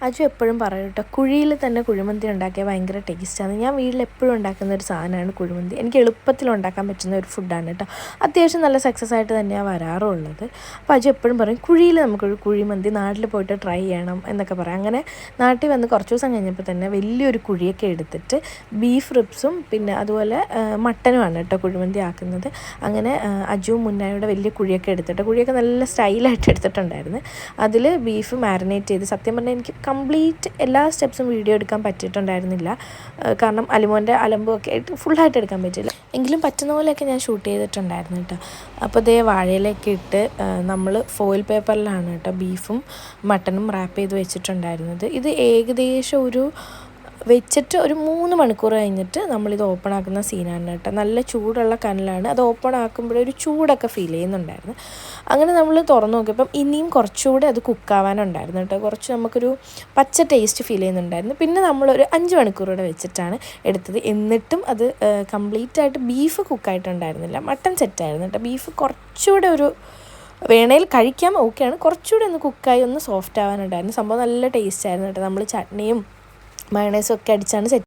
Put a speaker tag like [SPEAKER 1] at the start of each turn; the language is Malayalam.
[SPEAKER 1] അജു എപ്പോഴും പറയും കേട്ടോ, കുഴിയിൽ തന്നെ കുഴിമന്തി ഉണ്ടാക്കിയാൽ ഭയങ്കര ടേസ്റ്റാണ്. ഞാൻ വീട്ടിൽ എപ്പോഴും ഉണ്ടാക്കുന്ന ഒരു സാധനമാണ് കുഴിമന്തി. എനിക്ക് എളുപ്പത്തിൽ ഉണ്ടാക്കാൻ പറ്റുന്ന ഒരു ഫുഡാണ് കേട്ടോ. അത്യാവശ്യം നല്ല സക്സസ് ആയിട്ട് തന്നെയാണ് വരാറുള്ളത്. അപ്പോൾ അജു എപ്പോഴും പറയും കുഴിയിൽ നമുക്കൊരു കുഴിമന്തി നാട്ടിൽ പോയിട്ട് ട്രൈ ചെയ്യണം എന്നൊക്കെ പറയാം. അങ്ങനെ നാട്ടിൽ വന്ന് കുറച്ച് ദിവസം കഴിഞ്ഞപ്പോൾ തന്നെ വലിയൊരു കുഴിയൊക്കെ എടുത്തിട്ട് ബീഫ് റിബ്സും പിന്നെ അതുപോലെ മട്ടനുമാണ് കേട്ടോ കുഴിമന്തി ആക്കുന്നത്. അങ്ങനെ അജു മുന്നായുടെ വലിയ കുഴിയൊക്കെ എടുത്തിട്ട്, കുഴിയൊക്കെ നല്ല സ്റ്റൈലായിട്ട് എടുത്തിട്ടുണ്ടായിരുന്നു. അതിൽ ബീഫ് മാരിനേറ്റ് ചെയ്ത്, സത്യം പറഞ്ഞാൽ എനിക്ക് കംപ്ലീറ്റ് എല്ലാ സ്റ്റെപ്സും വീഡിയോ എടുക്കാൻ പറ്റിയിട്ടുണ്ടായിരുന്നില്ല. കാരണം അലിമോൻ്റെ അലമ്പൊക്കെ ആയിട്ട് ഫുള്ളായിട്ട് എടുക്കാൻ പറ്റില്ല. എങ്കിലും പറ്റുന്ന പോലെയൊക്കെ ഞാൻ ഷൂട്ട് ചെയ്തിട്ടുണ്ടായിരുന്നു കേട്ടോ. അപ്പോൾ ഇതേ വാഴയിലൊക്കെ ഇട്ട് നമ്മൾ ഫോയിൽ പേപ്പറിലാണ് കേട്ടോ ബീഫും മട്ടനും റാപ്പ് ചെയ്ത് വെച്ചിട്ടുണ്ടായിരുന്നത്. ഇത് ഏകദേശം വെച്ചിട്ട് ഒരു 3 മണിക്കൂർ കഴിഞ്ഞിട്ട് നമ്മളിത് ഓപ്പൺ ആക്കുന്ന സീനാണ് കേട്ടോ. നല്ല ചൂടുള്ള കനലാണ്. അത് ഓപ്പൺ ആക്കുമ്പോഴൊരു ചൂടൊക്കെ ഫീൽ ചെയ്യുന്നുണ്ടായിരുന്നു. അങ്ങനെ നമ്മൾ തുറന്നു നോക്കിയപ്പം ഇനിയും കുറച്ചുകൂടെ അത് കുക്കാവാനുണ്ടായിരുന്നു കേട്ടോ. കുറച്ച് നമുക്കൊരു പച്ച ടേസ്റ്റ് ഫീൽ ചെയ്യുന്നുണ്ടായിരുന്നു. പിന്നെ നമ്മളൊരു 5 മണിക്കൂറൂടെ വെച്ചിട്ടാണ് എടുത്തത്. എന്നിട്ടും അത് കംപ്ലീറ്റായിട്ട് ബീഫ് കുക്കായിട്ടുണ്ടായിരുന്നില്ല. മട്ടൻ സെറ്റായിരുന്നു കേട്ടോ. ബീഫ് കുറച്ചുകൂടെ വേണേൽ കഴിക്കാം, ഓക്കെയാണ്. കുറച്ചുകൂടെ ഒന്ന് കുക്കായി ഒന്ന് സോഫ്റ്റ് ആവാനുണ്ടായിരുന്നു. സംഭവം നല്ല ടേസ്റ്റ് ആയിരുന്നു കേട്ടോ. നമ്മൾ ചട്നിയും മയണൈസും ഒക്കെ അടിച്ചാണ് സെറ്റ്